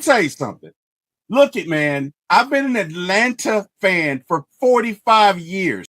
tell you something. Look it, man. I've been an Atlanta fan for 45 years.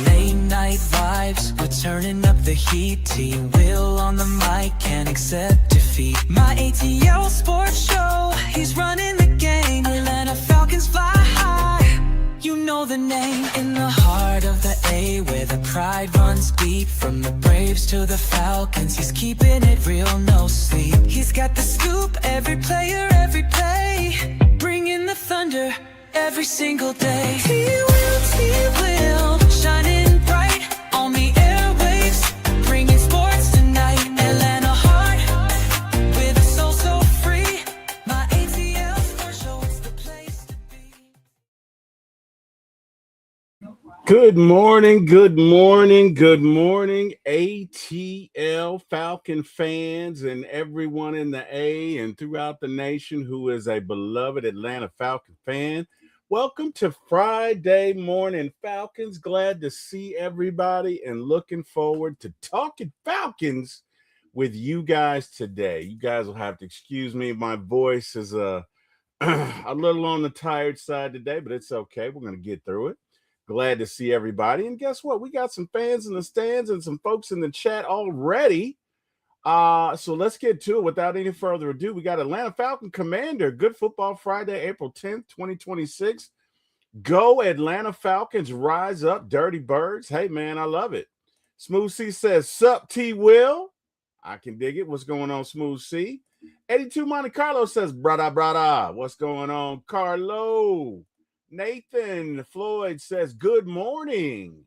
Late night vibes, we're turning up the heat. T-Will on the mic, can't accept defeat. My ATL sports show, he's running the game. Atlanta Falcons fly high, you know the name. In the heart of the A, where the pride runs deep. From the Braves to the Falcons, he's keeping it real, no sleep. He's got the scoop, every player, every play. Bringing the thunder every single day. T-Will, shining bright on the airwaves, bringing sports tonight. Atlanta heart, with a soul so free. My ATL sports show, it's the place to be. Good morning, good morning, good morning, ATL Falcon fans and everyone in the A and throughout the nation who is a beloved Atlanta Falcon fan. Welcome to Friday Morning Falcons. Glad to see everybody and looking forward to talking Falcons with you guys today. You guys will have to excuse me. My voice is a little on the tired side today, but it's okay. We're going to get through it. Glad to see everybody. And guess what? We got some fans in the stands and some folks in the chat already. So let's get to it without any further ado. We got Atlanta Falcon Commander. Good Football Friday, April 10th, 2026. Go Atlanta Falcons. Rise up, Dirty Birds. Hey, man, I love it. Smooth C says, sup, T-Will. I can dig it. What's going on, Smooth C? 82 Monte Carlo says, brada. What's going on, Carlo? Nathan Floyd says, good morning.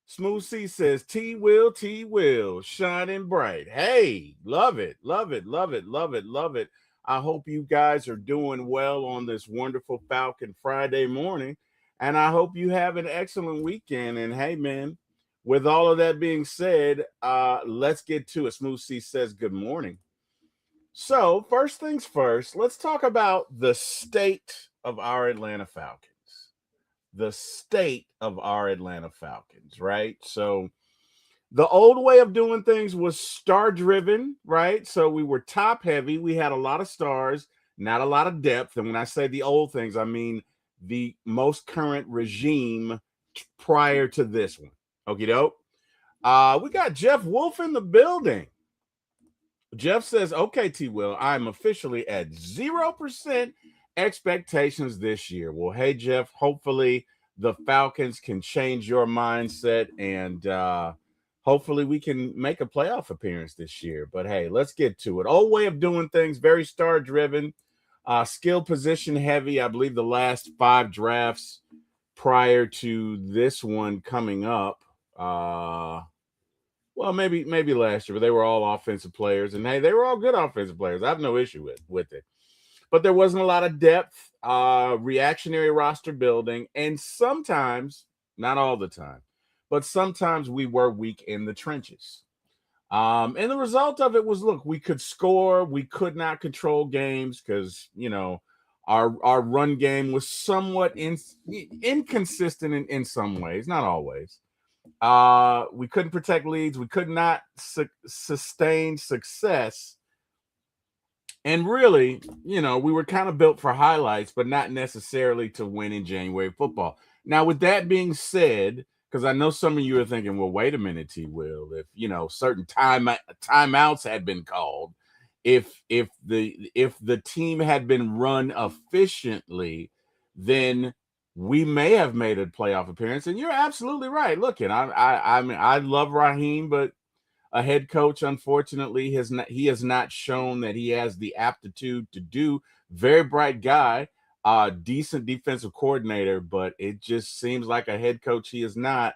Smooth C says, T-Will, shining bright. Hey, love it. I hope you guys are doing well on this wonderful Falcon Friday morning, and I hope you have an excellent weekend. And hey, man, with all of that being said, let's get to it. Smooth C says, good morning. So first things first, let's talk about the state of our Atlanta Falcons. The state of our Atlanta Falcons, right? So the old way of doing things was star driven, right? So we were top heavy. We had a lot of stars, not a lot of depth. And when I say the old things, I mean the most current regime prior to this one. Okie doke. We got Jeff Wolf in the building. Jeff says, okay, T-Will, I'm officially at 0% expectations this year. Well, hey, Jeff, hopefully the Falcons can change your mindset and hopefully we can make a playoff appearance this year. But hey, let's get to it. Old way of doing things, very star driven, skill position heavy. I believe the last 5 drafts prior to this one coming up, well, maybe last year, but they were all offensive players, and hey, they were all good offensive players. I have no issue with it. But there wasn't a lot of depth, reactionary roster building, and sometimes, not all the time, but sometimes we were weak in the trenches. And the result of it was, look, we could score, we could not control games because, you know, our run game was somewhat inconsistent in some ways, not always. We couldn't protect leads, we could not sustain success. And really, you know, we were kind of built for highlights, but not necessarily to win in January football. Now, with that being said, because I know some of you are thinking, well, wait a minute, T-Will, if, you know, certain timeouts had been called, if the team had been run efficiently, then we may have made a playoff appearance. And you're absolutely right. Look, and I mean, I love Raheem, but a head coach, unfortunately, he has not shown that he has the aptitude to do. Very bright guy, decent defensive coordinator, but it just seems like a head coach he is not.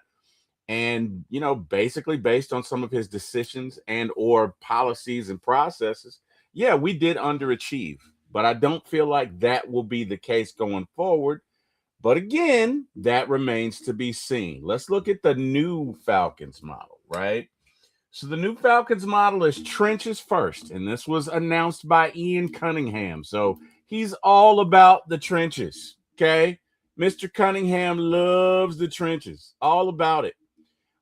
And, you know, basically based on some of his decisions and or policies and processes, yeah, we did underachieve. But I don't feel like that will be the case going forward. But again, that remains to be seen. Let's look at the new Falcons model, right? So the new Falcons model is trenches first, and this was announced by Ian Cunningham. So He's all about the trenches. Okay. Mr. Cunningham loves the trenches, all about it.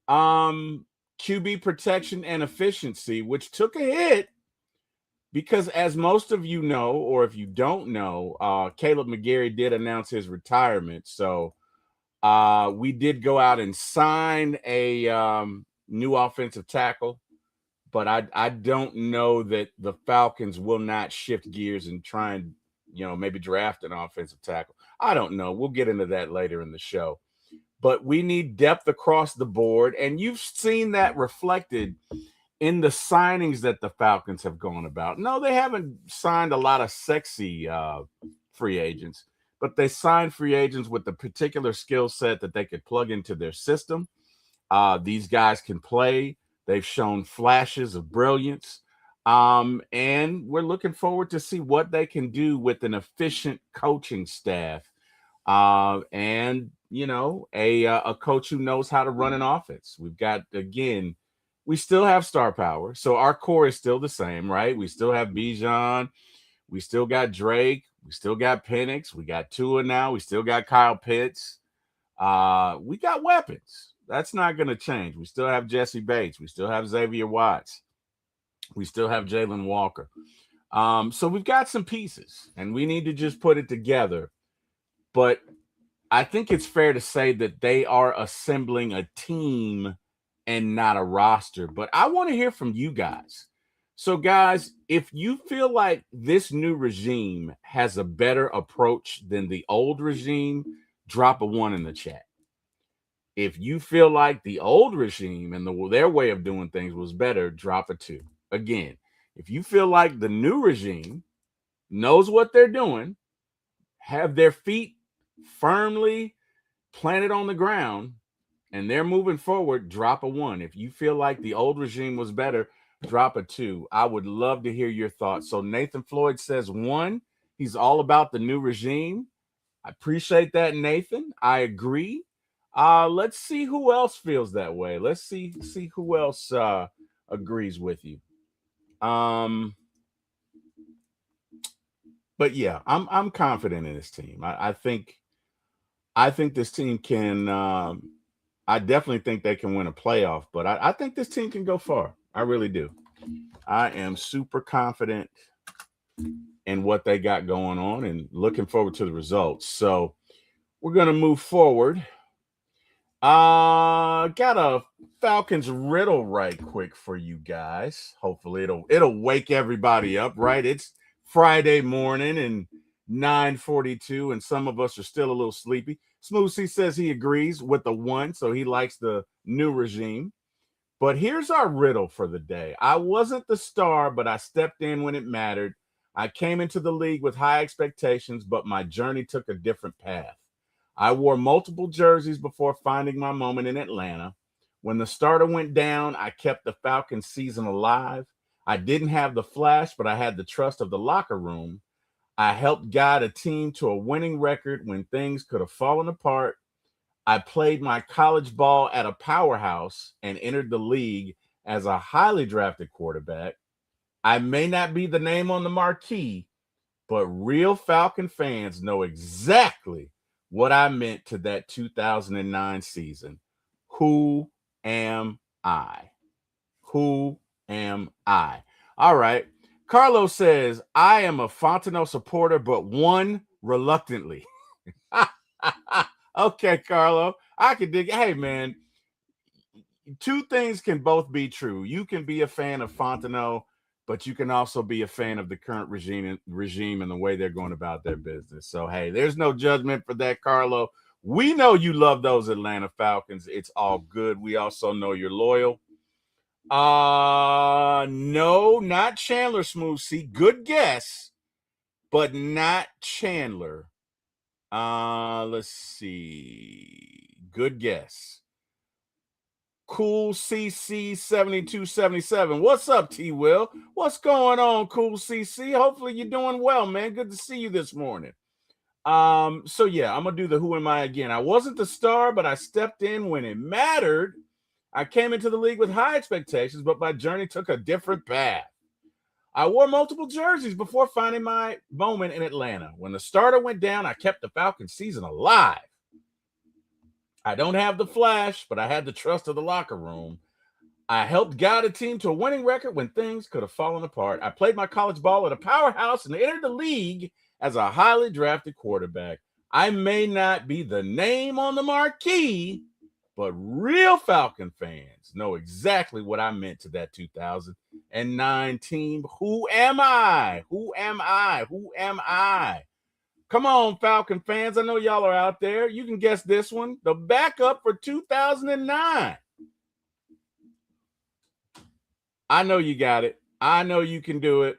Um, QB protection and efficiency, which took a hit because, as most of you know, or if you don't know, Caleb McGarry did announce his retirement. So we did go out and sign a new offensive tackle, but I don't know that the Falcons will not shift gears and try and maybe draft an offensive tackle. I don't know. We'll get into that later in the show. But we need depth across the board, and you've seen that reflected in the signings that the Falcons have gone about. No, they haven't signed a lot of sexy free agents, but they signed free agents with the particular skill set that they could plug into their system. These guys can play. They've shown flashes of brilliance. And we're looking forward to see what they can do with an efficient coaching staff. And a coach who knows how to run an offense. We've got, again, we still have star power. So our core is still the same, right? We still have Bijan. We still got Drake. We still got Penix. We got Tua now. We still got Kyle Pitts. We got weapons. That's not going to change. We still have Jesse Bates. We still have Xavier Watts. We still have Jalen Walker. So we've got some pieces, and we need to just put it together. But I think it's fair to say that they are assembling a team and not a roster. But I want to hear from you guys. So, guys, if you feel like this new regime has a better approach than the old regime, drop a 1 in the chat. If you feel like the old regime and their way of doing things was better, drop a 2. Again, if you feel like the new regime knows what they're doing, have their feet firmly planted on the ground, and they're moving forward, drop a 1. If you feel like the old regime was better, drop a 2. I would love to hear your thoughts. So Nathan Floyd says 1. He's all about the new regime. I appreciate that, Nathan. I agree. Let's see who else feels that way. Let's see who else agrees with you. But yeah, I'm confident in this team. I think this team can. I definitely think they can win a playoff, but I think this team can go far. I really do. I am super confident in what they got going on and looking forward to the results. So we're gonna move forward. Got a Falcons riddle right quick for you guys. Hopefully it'll wake everybody up, right? It's Friday morning and 9:42, and some of us are still a little sleepy. Smooth C says he agrees with the 1, so he likes the new regime. But here's our riddle for the day. I wasn't the star, but I stepped in when it mattered. I came into the league with high expectations, but my journey took a different path. I wore multiple jerseys before finding my moment in Atlanta. When the starter went down, I kept the Falcons season alive. I didn't have the flash, but I had the trust of the locker room. I helped guide a team to a winning record when things could have fallen apart. I played my college ball at a powerhouse and entered the league as a highly drafted quarterback. I may not be the name on the marquee, but real Falcon fans know exactly what I meant to that 2009 season. Who am I? Who am I? All right. Carlos says, I am a Fontenot supporter, but 1 reluctantly. Okay, Carlo. I can dig it. Hey, man, 2 things can both be true. You can be a fan of Fontenot, but you can also be a fan of the current regime and the way they're going about their business. So, hey, there's no judgment for that, Carlo. We know you love those Atlanta Falcons. It's all good. We also know you're loyal. No, not Chandler, Smooth C. Good guess, but not Chandler. Let's see. Good guess. Cool CC 7277. What's up, T Will? What's going on, Cool CC? Hopefully you're doing well, man. Good to see you this morning. So yeah, I'm gonna do the who am I again. I wasn't the star, but I stepped in when it mattered. I came into the league with high expectations, but my journey took a different path. I wore multiple jerseys before finding my moment in Atlanta. When the starter went down, I kept the Falcons season alive. I don't have the flash, but I had the trust of the locker room. I helped guide a team to a winning record when things could have fallen apart. I played my college ball at a powerhouse and entered the league as a highly drafted quarterback. I may not be the name on the marquee, but real Falcon fans know exactly what I meant to that 2009 team. Who am I? Who am I? Who am I? Come on, Falcon fans. I know y'all are out there. You can guess this one. The backup for 2009. I know you got it. I know you can do it.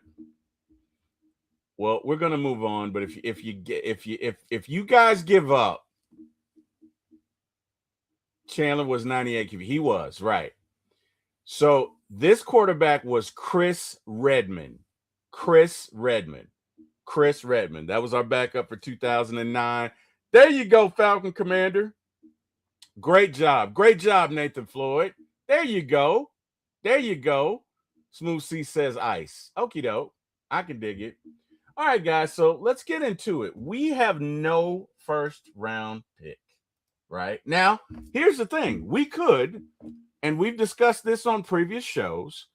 Well, we're gonna move on, but if you guys give up, Chandler was 98 QB. He was, right. So this quarterback was Chris Redman. Chris Redman. That was our backup for 2009. There you go, Falcon Commander. Great job. Great job, Nathan Floyd. There you go. There you go. Smooth C says ice. Okie doke. I can dig it. All right, guys. So let's get into it. We have no first round pick, right? Now, here's the thing. We could, and we've discussed this on previous shows,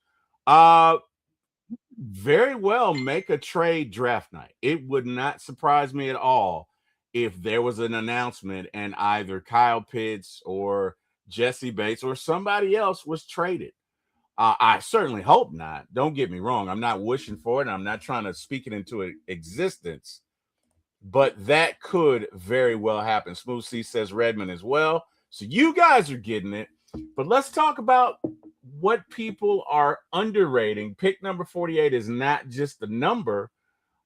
very well make a trade draft night. It would not surprise me at all if there was an announcement and either Kyle Pitts or Jesse Bates or somebody else was traded. I certainly hope not. Don't get me wrong. I'm not wishing for it. And I'm not trying to speak it into existence, but that could very well happen. Smooth C says Redmond as well. So you guys are getting it. But let's talk about what people are underrating. Pick number 48 is not just the number.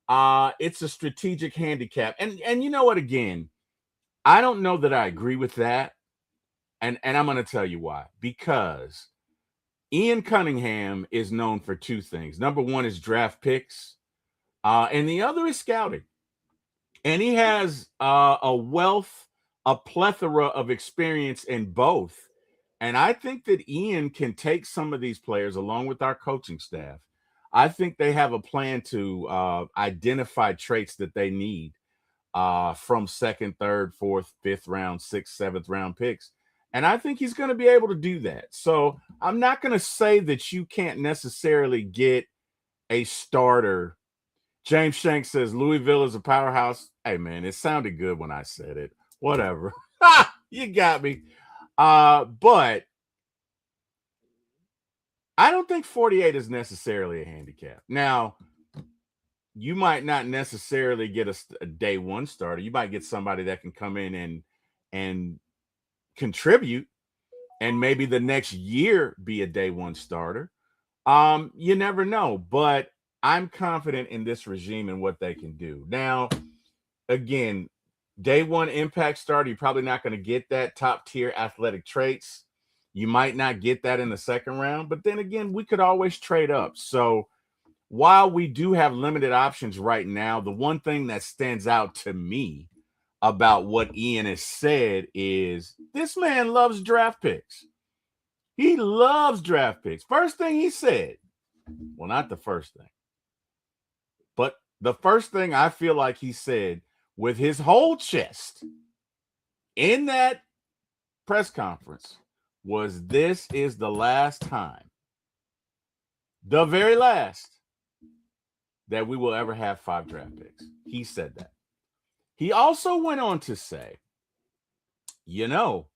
It's a strategic handicap. And you know what, again, I don't know that I agree with that. And I'm going to tell you why. Because Ian Cunningham is known for two things. Number one is draft picks, and the other is scouting. And he has a plethora of experience in both. And I think that Ian can take some of these players along with our coaching staff. I think they have a plan to identify traits that they need from second, third, fourth, fifth round, sixth, seventh round picks. And I think he's going to be able to do that. So I'm not going to say that you can't necessarily get a starter. James Shank says Louisville is a powerhouse. Hey, man, it sounded good when I said it. Whatever. You got me. But I don't think 48 is necessarily a handicap. Now, you might not necessarily get a day one starter. You might get somebody that can come in and contribute and maybe the next year be a day one starter. You never know, but I'm confident in this regime and what they can do. Now, again, day one impact starter, you're probably not going to get that top tier athletic traits. You might not get that in the second round, but then again, we could always trade up. So while we do have limited options right now, the one thing that stands out to me about what Ian has said is this man loves draft picks. He loves draft picks. First thing he said, well, not the first thing, but the first thing I feel like he said with his whole chest in that press conference was, this is the last time, the very last, that we will ever have 5 draft picks. He said that. He also went on to say, you know,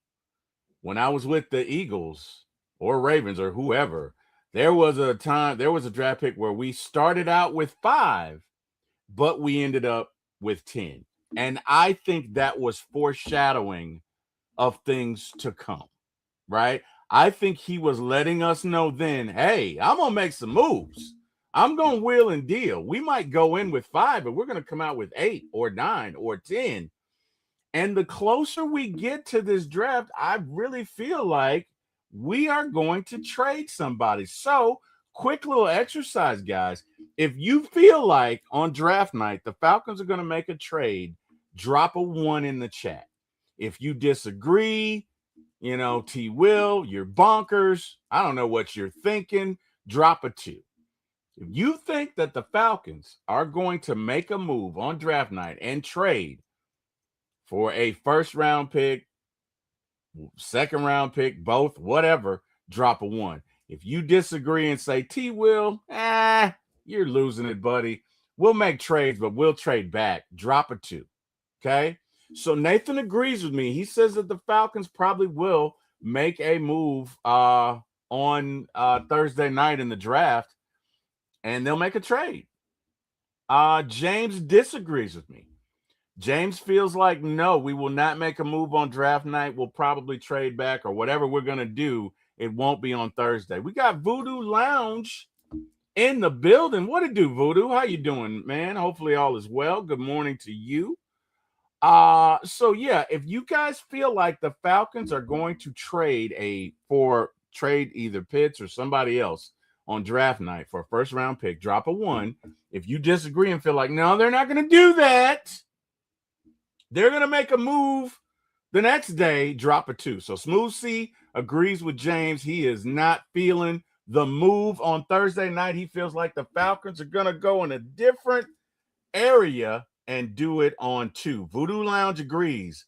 when I was with the Eagles or Ravens or whoever, there was a draft pick where we started out with 5, but we ended up with 10. And I think that was foreshadowing of things to come, right? I think he was letting us know then, hey, I'm going to make some moves. I'm going to wheel and deal. We might go in with 5, but we're going to come out with 8 or 9 or 10. And the closer we get to this draft, I really feel like we are going to trade somebody. So, quick little exercise, guys. If you feel like on draft night, the Falcons are going to make a trade, drop a 1 in the chat. If you disagree, you know, T. Will, you're bonkers. I don't know what you're thinking. Drop a 2. If you think that the Falcons are going to make a move on draft night and trade for a first round pick, second round pick, both, whatever, drop a one. If you disagree and say, T Will, you're losing it, buddy. We'll make trades, but we'll trade back. Drop a two. Okay. So Nathan agrees with me. He says that the Falcons probably will make a move on Thursday night in the draft, and they'll make a trade. James disagrees with me. James feels like, no, we will not make a move on draft night. We'll probably trade back or whatever we're going to do. It won't be on Thursday. We got Voodoo Lounge in the building. What it do, Voodoo? How you doing, man? Hopefully all is well. Good morning to you. So yeah, if you guys feel like the Falcons are going to trade either Pitts or somebody else on draft night for a first round pick, drop a one. If you disagree and feel like, no, they're not going to do that, they're going to make a move the next day, drop a two. So Smooth C agrees with James. He is not feeling the move on Thursday night. He feels like the Falcons are going to go in a different area and do it on two. Voodoo Lounge agrees.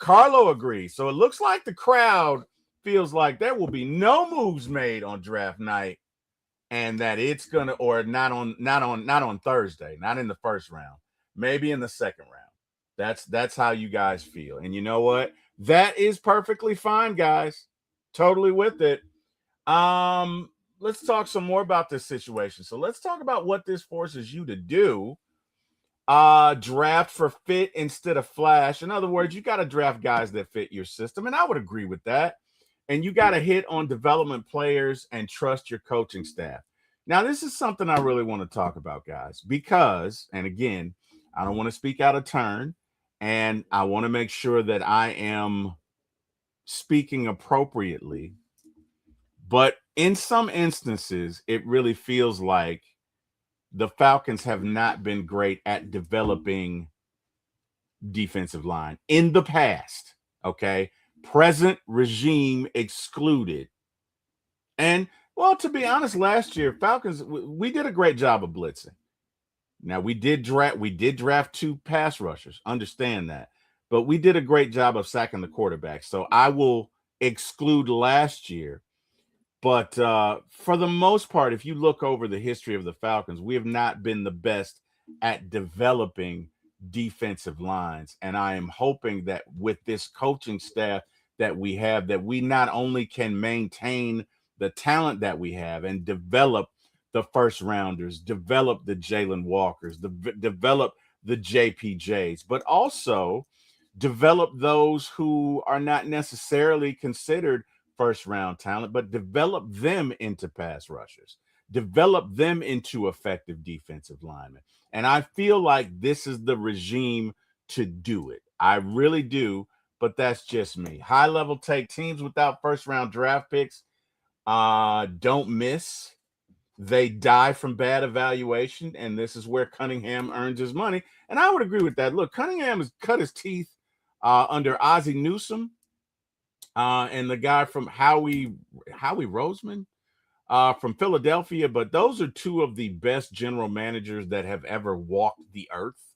Carlo agrees. So it looks like the crowd feels like there will be no moves made on draft night, and that it's gonna, or not on Thursday, not in the first round, maybe in the second round. That's how you guys feel. And you know what? That is perfectly fine, guys. Totally with it. Let's talk some more about this situation. So let's talk about what this forces you to do. Draft for fit instead of flash. In other words, you got to draft guys that fit your system. And I would agree with that. And you got to hit on development players and trust your coaching staff. Now, this is something I really want to talk about, guys, because, and again, I don't want to speak out of turn, and I want to make sure that I am speaking appropriately. But in some instances, it really feels like the Falcons have not been great at developing defensive line in the past. Okay. Present regime excluded. And, well, to be honest, last year, Falcons, we did a great job of blitzing. Now, we did draft two pass rushers. Understand that. But we did a great job of sacking the quarterback. So I will exclude last year. But for the most part, if you look over the history of the Falcons, we have not been the best at developing defensive lines. And I am hoping that with this coaching staff that we have, that we not only can maintain the talent that we have and develop the first rounders, develop the Jalen Walkers, develop the JPJs, but also develop those who are not necessarily considered first round talent, but develop them into pass rushers, develop them into effective defensive linemen. And I feel like this is the regime to do it. I really do, but that's just me. High level take: teams without first round draft picks don't miss. They die from bad evaluation, and this is where Cunningham earns his money. And I would agree with that. Look, Cunningham has cut his teeth under Ozzie Newsome. And the guy from Howie Roseman from Philadelphia. But those are two of the best general managers that have ever walked the earth.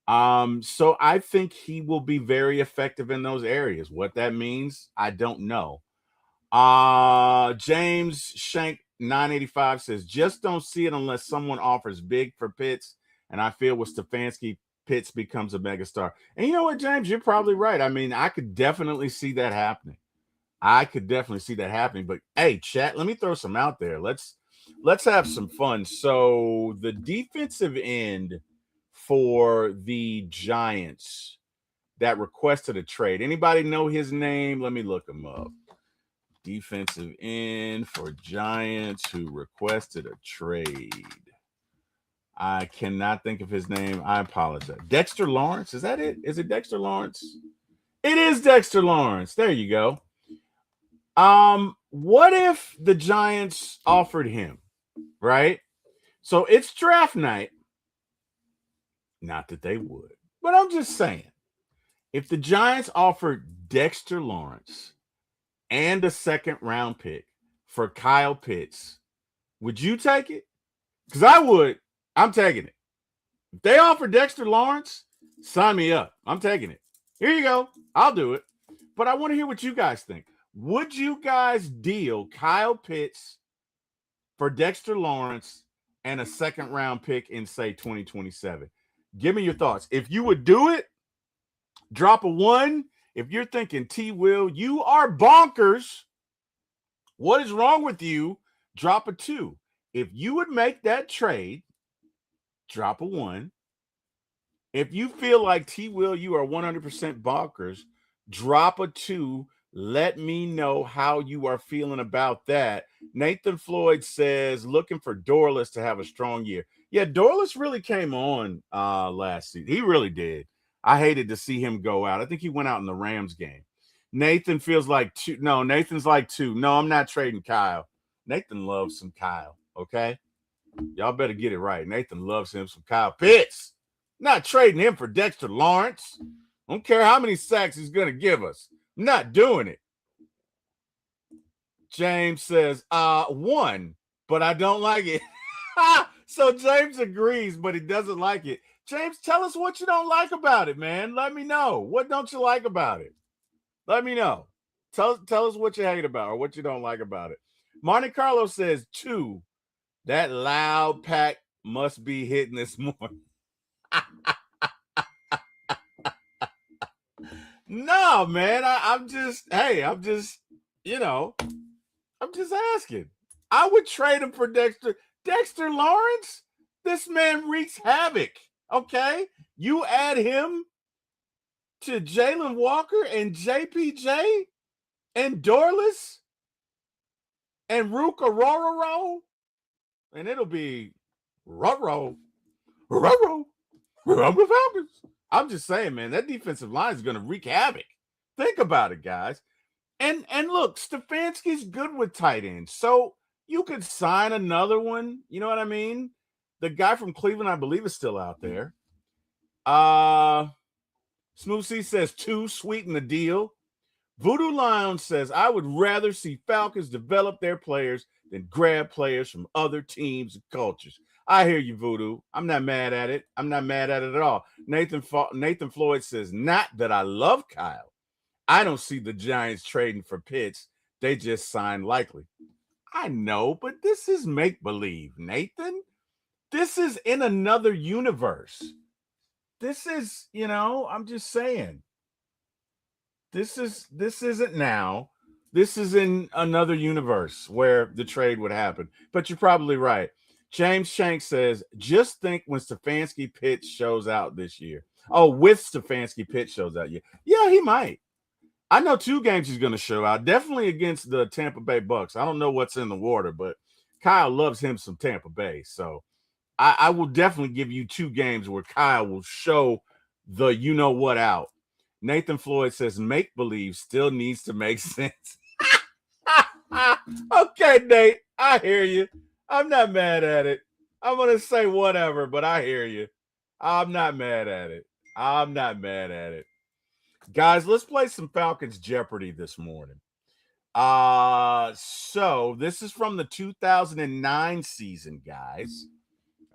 So I think he will be very effective in those areas. What that means, I don't know. James Shank 985 says, just don't see it unless someone offers big for Pitts. And I feel with Stefanski, Pitts becomes a megastar. And you know what, James, you're probably right. I mean, I could definitely see that happening. But hey, chat, let me throw some out there. Let's have some fun. So the defensive end for the Giants that requested a trade. Anybody know his name? Let me look him up. Defensive end for Giants who requested a trade. I cannot think of his name. I apologize. Dexter Lawrence. Is that it? Is it Dexter Lawrence? It is Dexter Lawrence. There you go. What if the Giants offered him, right? So it's draft night. Not that they would, but I'm just saying, if the Giants offered Dexter Lawrence and a second round pick for Kyle Pitts, would you take it? Because I would. I'm taking it. If they offer Dexter Lawrence, sign me up. I'm taking it. Here you go. I'll do it. But I want to hear what you guys think. Would you guys deal Kyle Pitts for Dexter Lawrence and a second round pick in, say, 2027? Give me your thoughts. If you would do it, drop a 1. If you're thinking, T. Will, you are bonkers. What is wrong with you? Drop a 2. If you would make that trade, drop a 1. If you feel like T. Will, you are 100% bonkers, drop a 2. Let me know how you are feeling about that. Nathan Floyd says, looking for Dorless to have a strong year. Yeah, Dorless really came on last season. He really did. I hated to see him go out. I think he went out in the Rams game. Nathan feels like 2. No, Nathan's like 2. No, I'm not trading Kyle. Nathan loves some Kyle, okay? Y'all better get it right. Nathan loves him some Kyle Pitts. Not trading him for Dexter Lawrence. Don't care how many sacks he's going to give us. I'm not doing it. James says, 1, but I don't like it. So James agrees, but he doesn't like it. James, tell us what you don't like about it, man. Let me know. What don't you like about it? Let me know. Tell us what you hate about or what you don't like about it. Monte Carlo says 2. That loud pack must be hitting this morning. No, man. I'm just asking. I would trade him for Dexter. Dexter Lawrence? This man wreaks havoc. Okay? You add him to Jalen Walker and JPJ and Dorless and Ruka Rororo, and it'll be Roro Falcons. I'm just saying, man, that defensive line is going to wreak havoc. Think about it, guys. And look, Stefanski's good with tight ends, so you could sign another one. You know what I mean? The guy from Cleveland, I believe, is still out there. Smooth C says 2, sweeten the deal. Voodoo Lounge says, I would rather see Falcons develop their players than grab players from other teams and cultures. I hear you, Voodoo. I'm not mad at it. I'm not mad at it at all. Nathan Floyd says, not that I love Kyle. I don't see the Giants trading for Pitts. They just signed likely. I know, but this is make-believe, Nathan. This is in another universe. This is, I'm just saying. This isn't now. This is in another universe where the trade would happen. But you're probably right. James Shank says, just think when Stefanski Pitts shows out this year. Oh, with Stefanski Pitts shows out. Yeah, he might. I know 2 games he's going to show out. Definitely against the Tampa Bay Bucks. I don't know what's in the water, but Kyle loves him some Tampa Bay. So I will definitely give you 2 games where Kyle will show the you-know-what out. Nathan Floyd says make-believe still needs to make sense. Okay, Nate, I hear you. I'm not mad at it. I'm going to say whatever, but I hear you. I'm not mad at it. Guys, let's play some Falcons Jeopardy this morning. So this is from the 2009 season, guys.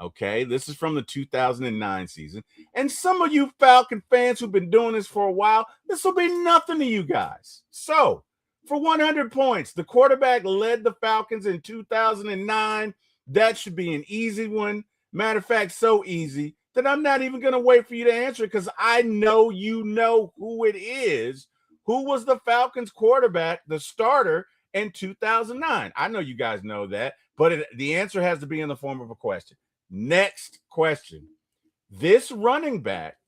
Okay, this is from the 2009 season. And some of you Falcon fans who've been doing this for a while, this will be nothing to you guys. So, for 100 points, the quarterback led the Falcons in 2009. That should be an easy one. Matter of fact, so easy that I'm not even going to wait for you to answer it because I know you know who it is. Who was the Falcons quarterback, the starter, in 2009? I know you guys know that, but the answer has to be in the form of a question. Next question. This running back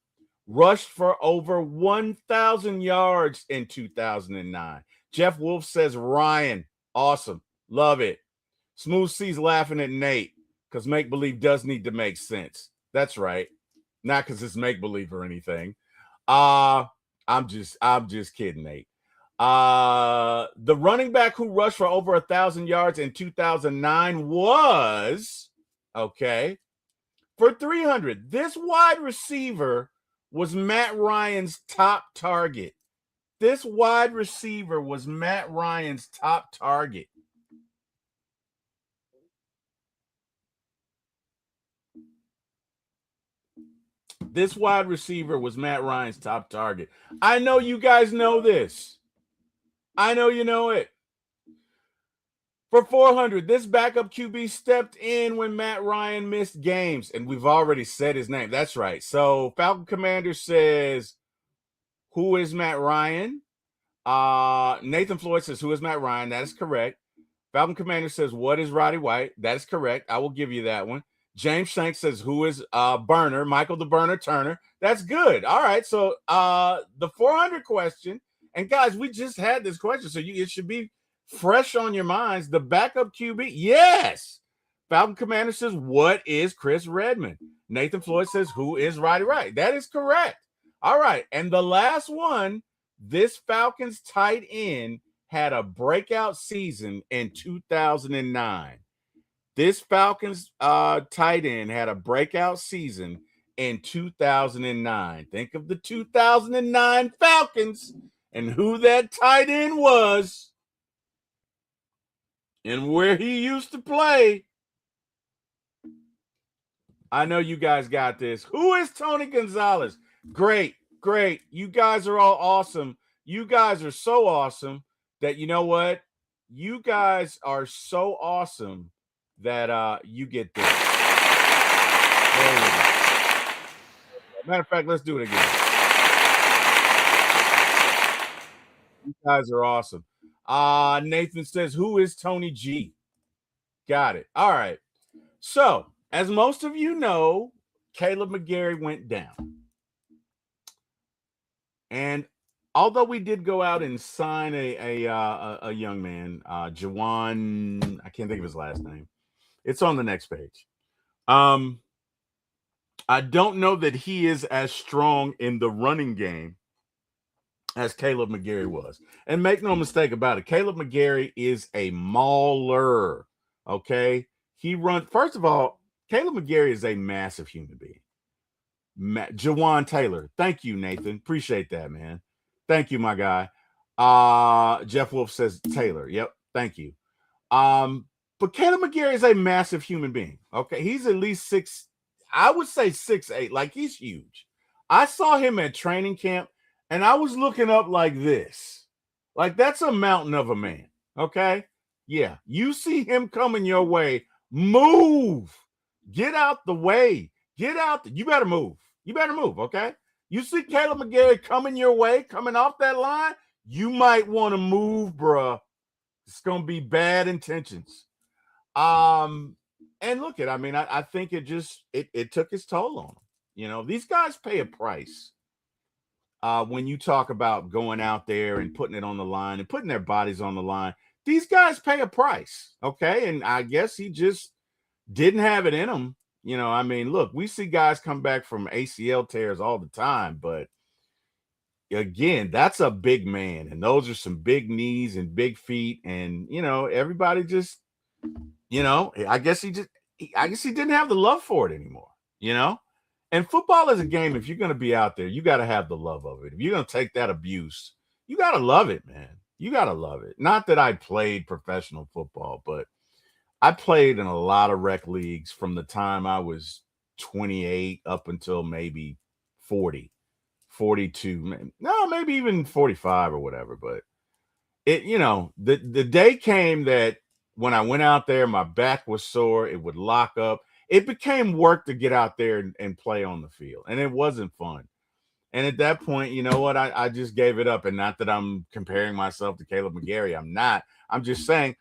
rushed for over 1,000 yards in 2009. Jeff Wolf says, Ryan, awesome. Love it. Smooth C's laughing at Nate because make-believe does need to make sense. That's right. Not because it's make-believe or anything. I'm just kidding, Nate. The running back who rushed for over 1,000 yards in 2009 was, okay, for 300. This wide receiver was Matt Ryan's top target. This wide receiver was Matt Ryan's top target. This wide receiver was Matt Ryan's top target. I know you guys know this. I know you know it. For 400, this backup QB stepped in when Matt Ryan missed games, and we've already said his name. That's right. So Falcon Commander says, who is Matt Ryan? Nathan Floyd says, who is Matt Ryan? That is correct. Falcon Commander says, what is Roddy White? That is correct. I will give you that one. James Shanks says, who is Burner? Michael the Burner Turner. That's good. All right. So the 400 question, and guys, we just had this question, so it should be fresh on your minds. The backup QB, yes. Falcon Commander says, what is Chris Redmond? Nathan Floyd says, who is Roddy White? That is correct. All right. And the last one, this Falcons tight end had a breakout season in 2009. This Falcons tight end had a breakout season in 2009. Think of the 2009 Falcons and who that tight end was and where he used to play. I know you guys got this. Who is Tony Gonzalez? Great. You guys are all awesome. You guys are so awesome that, you know what? You guys are so awesome that you get this. There we go. Matter of fact, let's do it again. You guys are awesome. Nathan says, who is Tony G? Got it. All right. So, as most of you know, Caleb McGarry went down. And although we did go out and sign a young man, Jawan, I can't think of his last name. It's on the next page. I don't know that he is as strong in the running game as Caleb McGarry was. And make no mistake about it, Caleb McGarry is a mauler, okay? First of all, Caleb McGarry is a massive human being. Jawan Taylor. Thank you, Nathan. Appreciate that, man. Thank you, my guy. Jeff Wolf says Taylor. Yep. Thank you. But Caleb McGarry is a massive human being. Okay. He's at least 6'8". Like, he's huge. I saw him at training camp and I was looking up like this. Like, that's a mountain of a man. Okay. Yeah. You see him coming your way. Move. Get out the way. Get out. You better move. You better move, okay? You see Caleb McGarry coming your way, coming off that line, you might want to move, bruh. It's going to be bad intentions. And look at, I think it took its toll on them. You know, these guys pay a price when you talk about going out there and putting it on the line and putting their bodies on the line. These guys pay a price, okay? And I guess he just didn't have it in him. You know, look, we see guys come back from ACL tears all the time, but again, that's a big man, and those are some big knees and big feet, and you know, everybody just, you know, I guess he didn't have the love for it anymore, you know. And football is a game. If you're going to be out there, you got to have the love of it. If you're going to take that abuse, you got to love it, man. You got to love it. Not that I played professional football, but I played in a lot of rec leagues from the time I was 28 up until maybe 40, 42, maybe even 45 or whatever. But it, you know, the day came that when I went out there, my back was sore. It would lock up. It became work to get out there and play on the field. And it wasn't fun. And at that point, you know what? I just gave it up. And not that I'm comparing myself to Caleb McGarry. I'm not. I'm just saying,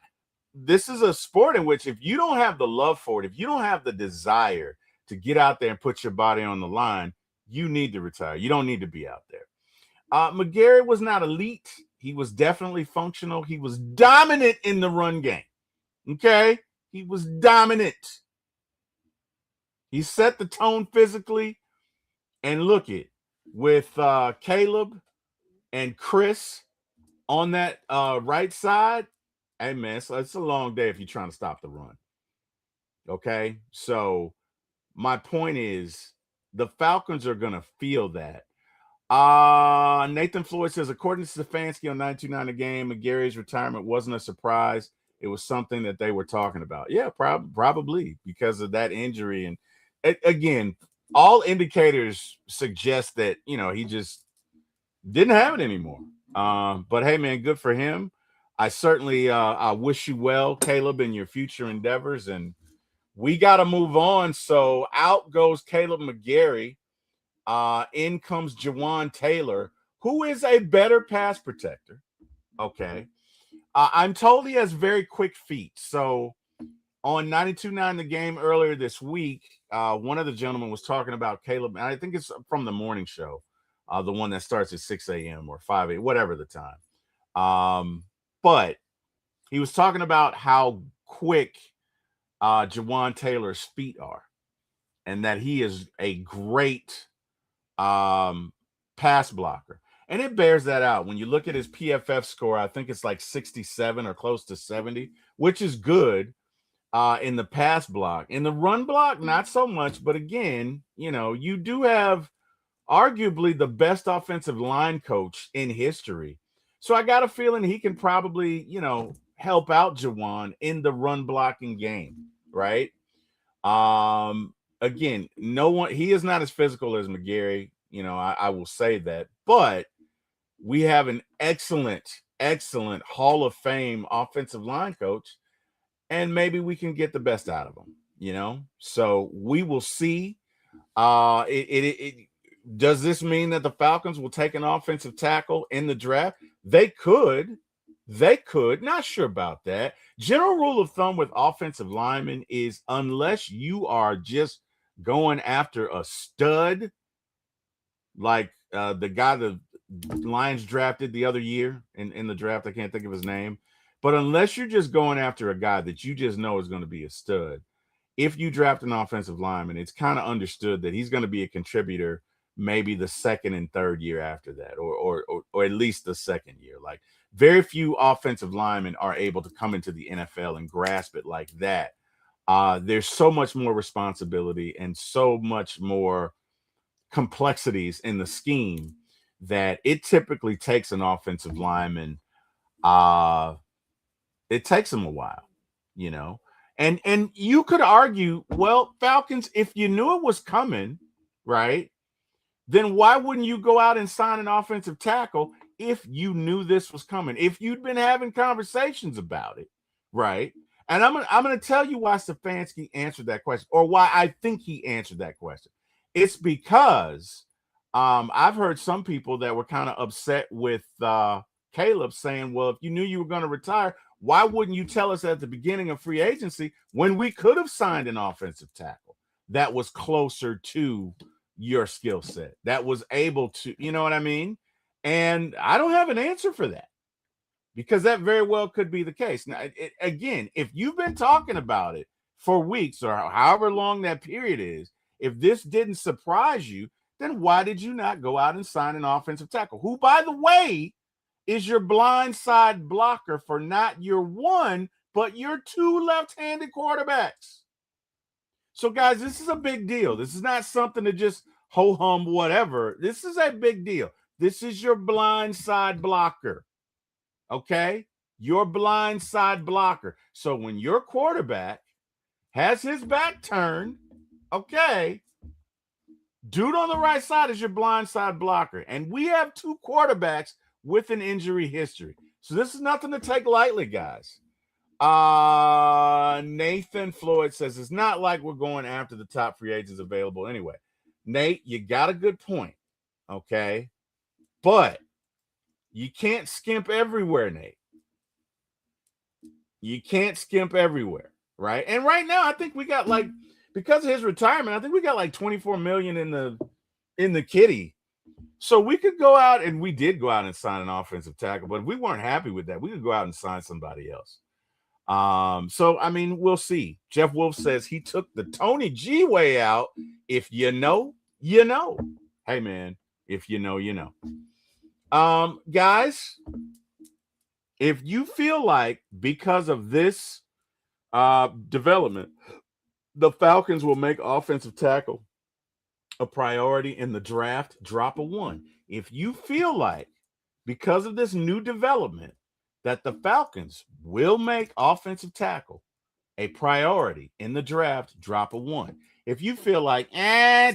this is a sport in which if you don't have the love for it, if you don't have the desire to get out there and put your body on the line, you need to retire. You don't need to be out there. McGarry was not elite. He was definitely functional. He was dominant in the run game. Okay? He was dominant. He set the tone physically. And look it, with Caleb and Chris on that right side, hey, man, so it's a long day if you're trying to stop the run. Okay? So my point is the Falcons are going to feel that. Nathan Floyd says, according to Stefanski on 929 a game, McGarry's retirement wasn't a surprise. It was something that they were talking about. Yeah, probably because of that injury. And again, all indicators suggest that, he just didn't have it anymore. But hey, man, good for him. I certainly I wish you well, Caleb, in your future endeavors. And we got to move on. So out goes Caleb McGarry. In comes Jawan Taylor, who is a better pass protector. Okay. I'm told he has very quick feet. So on 92.9 The Game earlier this week, one of the gentlemen was talking about Caleb, and I think it's from the morning show, the one that starts at 6 a.m. or 5 a.m., whatever the time. But he was talking about how quick Jawan Taylor's feet are, and that he is a great pass blocker. And it bears that out. When you look at his PFF score, I think it's like 67 or close to 70, which is good in the pass block. In the run block, not so much. But again, you do have arguably the best offensive line coach in history. So I got a feeling he can probably, help out Jawan in the run blocking game, right? Again, he is not as physical as McGarry. I will say that, but we have an excellent Hall of Fame offensive line coach, and maybe we can get the best out of him, so we will see. Does this mean that the Falcons will take an offensive tackle in the draft? They could, not sure about that. General rule of thumb with offensive linemen is unless you are just going after a stud, like the guy the Lions drafted the other year in the draft, I can't think of his name, but unless you're just going after a guy that you just know is going to be a stud, if you draft an offensive lineman, it's kind of understood that he's going to be a contributor maybe the second and third year after that, or at least the second year. Like, very few offensive linemen are able to come into the NFL and grasp it like that. There's so much more responsibility and so much more complexities in the scheme that it typically takes an offensive lineman. It takes them a while, and you could argue, well, Falcons, if you knew it was coming, right, then why wouldn't you go out and sign an offensive tackle if you knew this was coming? If you'd been having conversations about it, right? And I'm gonna tell you why Stefanski answered that question, or why I think he answered that question. It's because I've heard some people that were kind of upset with Caleb saying, well, if you knew you were going to retire, why wouldn't you tell us at the beginning of free agency when we could have signed an offensive tackle that was closer to your skill set, that was able to, you know what I mean? And I don't have an answer for that, because that very well could be the case. Now, again, if you've been talking about it for weeks or however long that period is, if this didn't surprise you, then why did you not go out and sign an offensive tackle, who, by the way, is your blind side blocker for not your one, but your two left-handed quarterbacks? So, guys, this is a big deal. This is not something to just ho-hum whatever. This is a big deal. This is your blind side blocker, okay? Your blind side blocker. So when your quarterback has his back turned, okay, dude on the right side is your blind side blocker. And we have two quarterbacks with an injury history. So this is nothing to take lightly, guys. Nathan Floyd says it's not like we're going after the top free agents available anyway. Nate, you got a good point, okay? But you can't skimp everywhere, Nate. You can't skimp everywhere, right? And right now, I think we got because of his retirement, I think we got like $24 million in the kitty. So we could go out, and we did go out and sign an offensive tackle, but if we weren't happy with that, we could go out and sign somebody else. So I mean, we'll see. Jeff Wolf says he took the Tony G way out. If you know, you know. Hey man, if you know, you know. Guys, if you feel like because of this development, the Falcons will make offensive tackle a priority in the draft, drop a 1. If you feel like because of this new development that the Falcons will make offensive tackle a priority in the draft, drop a 1. If you feel like,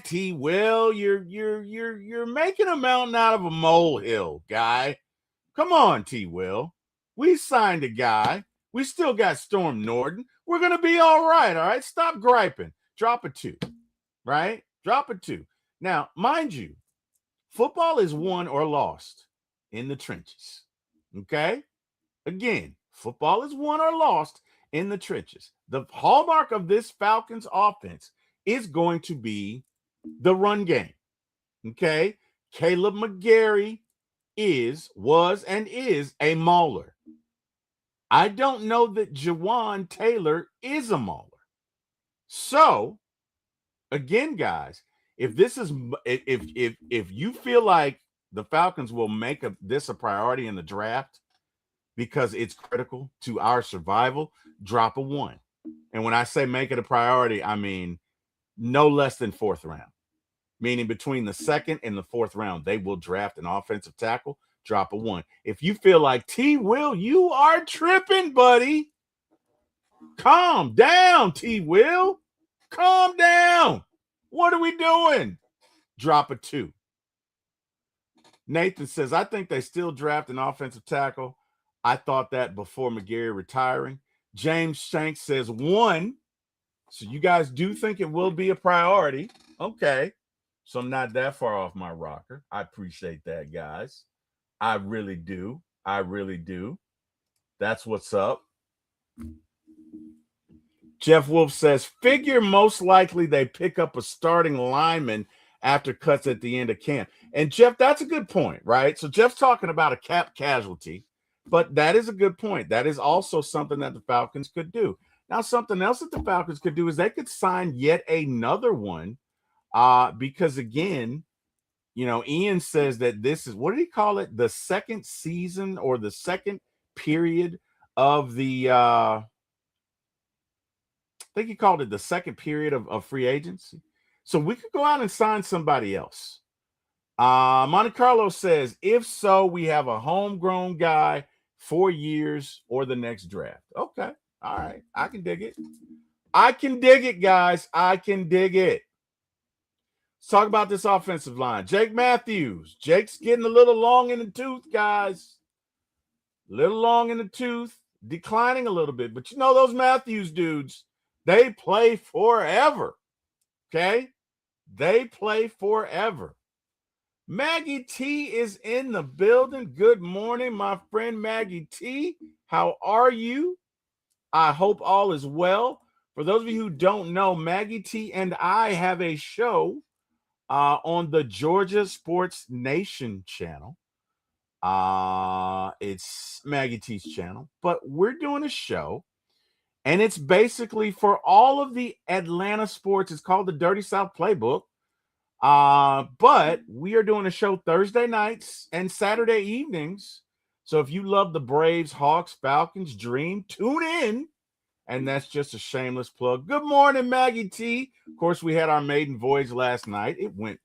T. Will, you're making a mountain out of a molehill, guy. Come on, T. Will. We signed a guy. We still got Storm Norton. We're gonna be all right. All right. Stop griping. Drop a 2. Right? Drop a 2. Now, mind you, football is won or lost in the trenches. Okay? Again, football is won or lost in the trenches. The hallmark of this Falcons offense is going to be the run game. Okay? Caleb McGarry was and is a mauler. I don't know that Jawan Taylor is a mauler. So, again, guys, if you feel like the Falcons will make this a priority in the draft because it's critical to our survival, drop a 1. And when I say make it a priority, I mean no less than 4th round, meaning between the 2nd and the 4th round, they will draft an offensive tackle. Drop a 1. If you feel like T. Will, you are tripping, buddy. Calm down, T. Will. Calm down. What are we doing? Drop a 2. Nathan says, I think they still draft an offensive tackle. I thought that before McGarry retiring. James Shanks says 1. So you guys do think it will be a priority. Okay. So I'm not that far off my rocker. I appreciate that, guys. I really do. I really do. That's what's up. Jeff Wolf says, figure most likely they pick up a starting lineman after cuts at the end of camp. And Jeff, that's a good point, right? So Jeff's talking about a cap casualty, but that is a good point. That is also something that the Falcons could do. Now, something else that the Falcons could do is they could sign yet another one because, again, you know, Ian says that this is, what did he call it? The second season or the second period of the, I think he called it the second period of free agency. So we could go out and sign somebody else. Monte Carlo says, if so, we have a homegrown guy, 4 years or the next draft. Okay. All right. I can dig it. I can dig it, guys. I can dig it. Let's talk about this offensive line. Jake Matthews. Jake's getting a little long in the tooth, guys. A little long in the tooth. Declining a little bit. But you know those Matthews dudes, they play forever. Okay? They play forever. Maggie T is in the building. Good morning, my friend Maggie T. How are you? I hope all is well. For those of you who don't know, Maggie T and I have a show on the Georgia Sports Nation channel. It's Maggie T's channel, but we're doing a show, and it's basically for all of the Atlanta sports. It's called the Dirty South Playbook. But we are doing a show Thursday nights and Saturday evenings. So if you love the Braves, Hawks, Falcons, Dream, tune in. And that's just a shameless plug. Good morning, Maggie T. Of course, we had our maiden voyage last night. It went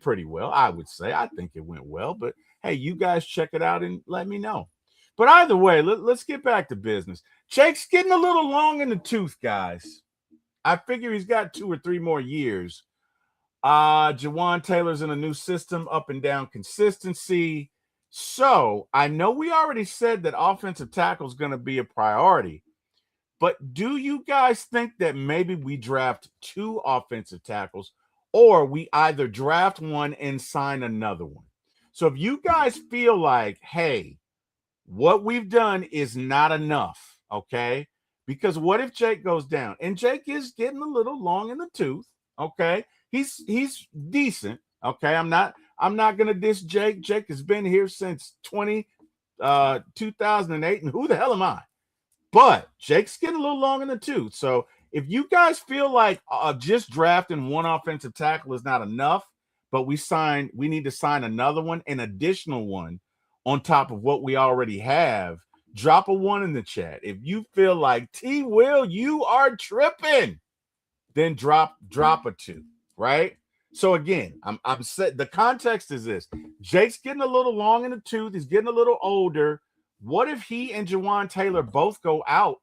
pretty well, I would say. I think it went well. But hey, you guys check it out and let me know. But either way, let's get back to business. Jake's getting a little long in the tooth, guys. I figure he's got 2 or 3 more years. Jawan Taylor's in a new system, up and down consistency. So I know we already said that offensive tackle is going to be a priority. But do you guys think that maybe we draft 2 offensive tackles, or we either draft one and sign another one? So if you guys feel like, hey, what we've done is not enough, okay? Because what if Jake goes down? And Jake is getting a little long in the tooth, okay? He's decent, okay? I'm not gonna diss Jake. Jake has been here since 2008, and who the hell am I? But Jake's getting a little long in the tooth. So if you guys feel like just drafting one offensive tackle is not enough, but we need to sign another one, an additional one on top of what we already have, drop a 1 in the chat. If you feel like T. Will, you are tripping, then drop a 2, right? So again, I'm set. The context is this: Jake's getting a little long in the tooth. He's getting a little older. What if he and Jawan Taylor both go out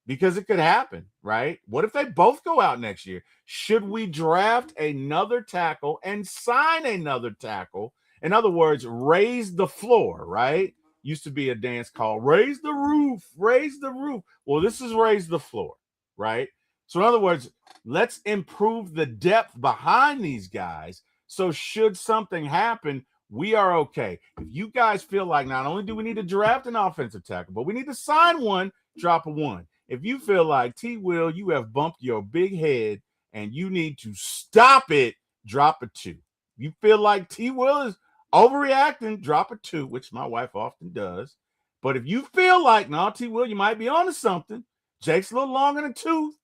because it could happen, right? What if they both go out next year? Should we draft another tackle and sign another tackle? In other words, raise the floor, right? Used to be a dance called raise the roof, raise the roof. Well, this is raise the floor, right? So, in other words, let's improve the depth behind these guys. So, should something happen, we are okay. If you guys feel like not only do we need to draft an offensive tackle, but we need to sign one, drop a one. If you feel like T. Will, you have bumped your big head and you need to stop it, drop a two. You feel like T. Will is overreacting, drop a two, which my wife often does. But if you feel like, no, T. Will, you might be onto something. Jake's a little long in the tooth.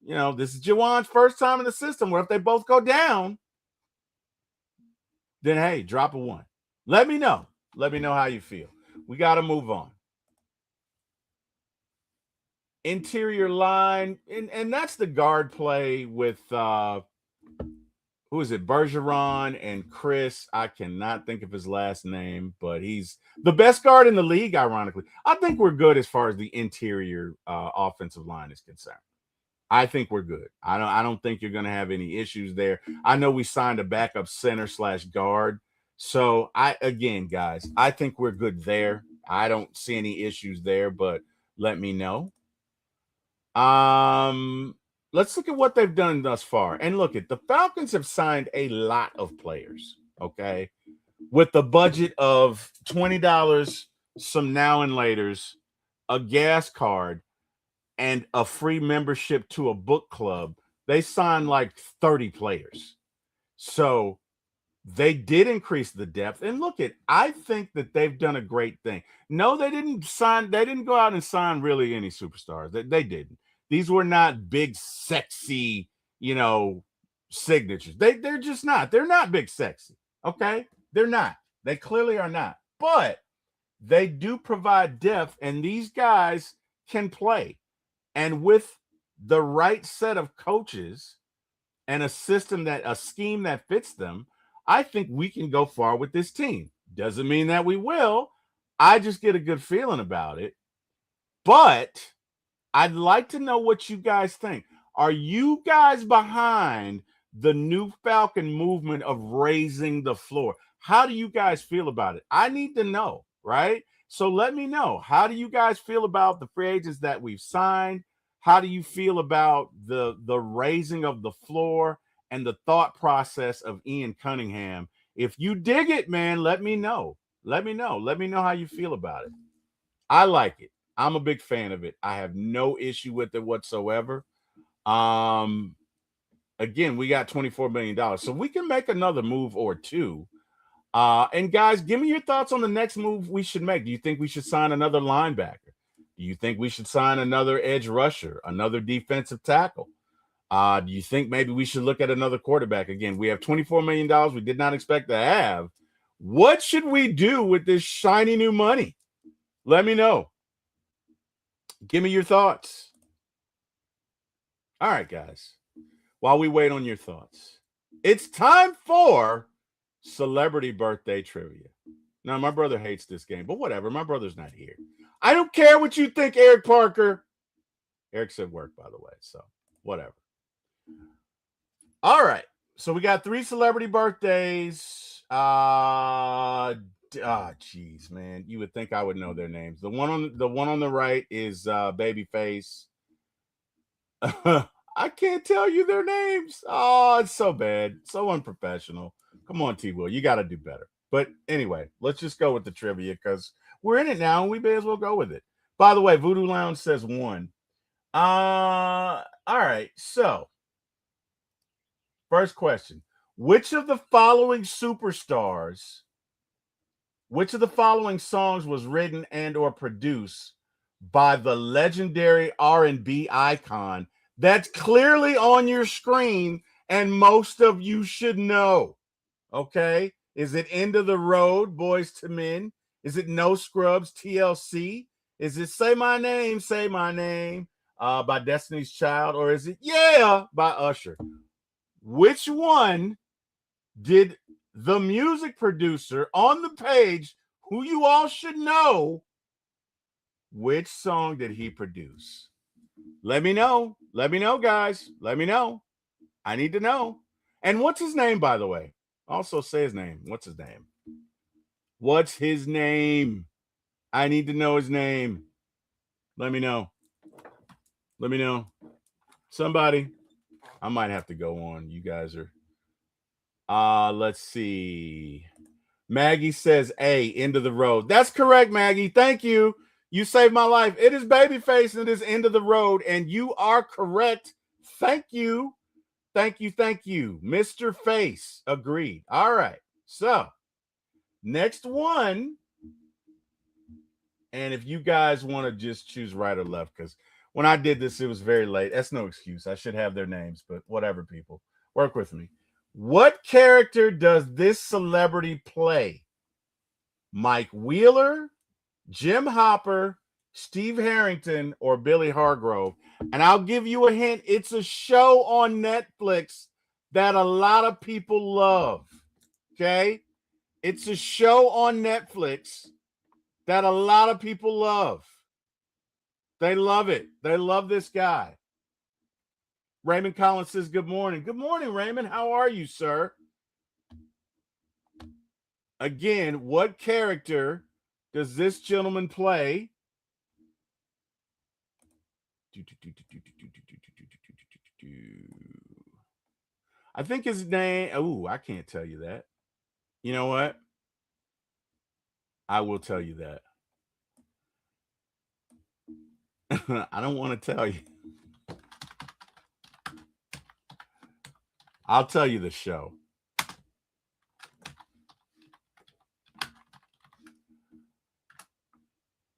You know, this is Jawan's first time in the system. Where if they both go down, then hey, drop a one. Let me know. Let me know how you feel. We got to move on. Interior line, and that's the guard play with who is it? Bergeron and Chris. I cannot think of his last name, but he's the best guard in the league, ironically. I think we're good as far as the interior offensive line is concerned. I think we're good. I don't think you're going to have any issues there. I know we signed a backup center / guard. So guys, I think we're good there. I don't see any issues there, but let me know. Let's look at what they've done thus far. And look at the Falcons have signed a lot of players, okay? With the budget of $20, some now and laters, a gas card, and a free membership to a book club, they signed like 30 players. So they did increase the depth. And look at, I think that they've done a great thing. No, they didn't go out and sign really any superstars. They didn't. These were not big, sexy, signatures. They're just not. They're not big, sexy. Okay? They're not. They clearly are not. But they do provide depth, and these guys can play. And with the right set of coaches and a scheme that fits them, I think we can go far with this team. Doesn't mean that we will. I just get a good feeling about it. But I'd like to know what you guys think. Are you guys behind the new Falcon movement of raising the floor? How do you guys feel about it? I need to know, right? So let me know. How do you guys feel about the free agents that we've signed? How do you feel about the raising of the floor and the thought process of Ian Cunningham? If you dig it, man, let me know. Let me know. Let me know how you feel about it. I like it. I'm a big fan of it. I have no issue with it whatsoever. Again, we got $24 million, so we can make another move or two. And guys, give me your thoughts on the next move we should make. Do you think we should sign another linebacker? Do you think we should sign another edge rusher, another defensive tackle? Do you think maybe we should look at another quarterback? Again, we have $24 million we did not expect to have. What should we do with this shiny new money? Let me know. Give me your thoughts. All right, guys. While we wait on your thoughts, it's time for celebrity birthday trivia. Now, my brother hates this game, but whatever. My brother's not here. I don't care what you think, Eric Parker. Eric said work, by the way, so whatever. All right. So we got 3 celebrity birthdays. Geez, man. You would think I would know their names. The one on the right is Babyface. I can't tell you their names. Oh, it's so bad. So unprofessional. Come on, T. Will. You got to do better. But anyway, let's just go with the trivia because we're in it now and we may as well go with it. By the way, Voodoo Lounge says 1. All right. So, first question. Which of the following songs was written and or produced by the legendary R&B icon that's clearly on your screen and most of you should know? Okay? Is it End of the Road, Boys to Men? Is it No Scrubs, TLC? Is it Say My Name by Destiny's Child? Or is it Yeah by Usher? Which one did the music producer on the page, who you all should know, Which song did he produce? Let me know. Let me know, guys. Let me know. I need to know. And what's his name, by the way? Also say his name. What's his name? What's his name? I need to know his name. Let me know. Let me know. Somebody. I might have to go on. You guys are. Let's see. Maggie says A, end of the road. That's correct, Maggie. Thank you. You saved my life. It is Babyface and it is end of the road, and you are correct. Thank you. Thank you. Thank you. Mr. Face. Agreed. All right. So, next one. And if you guys want to just choose right or left, because when I did this, it was very late. That's no excuse. I should have their names, but whatever, people. Work with me. What character does this celebrity play? Mike Wheeler, Jim Hopper, Steve Harrington, or Billy Hargrove? And I'll give you a hint. It's a show on Netflix that a lot of people love. Okay? It's a show on Netflix that a lot of people love. They love it. They love this guy. Raymond Collins says, good morning. Good morning, Raymond. How are you, sir? Again, what character does this gentleman play? I think his name. Oh, I can't tell you that. You know what? I will tell you that. I don't want to tell you. I'll tell you the show.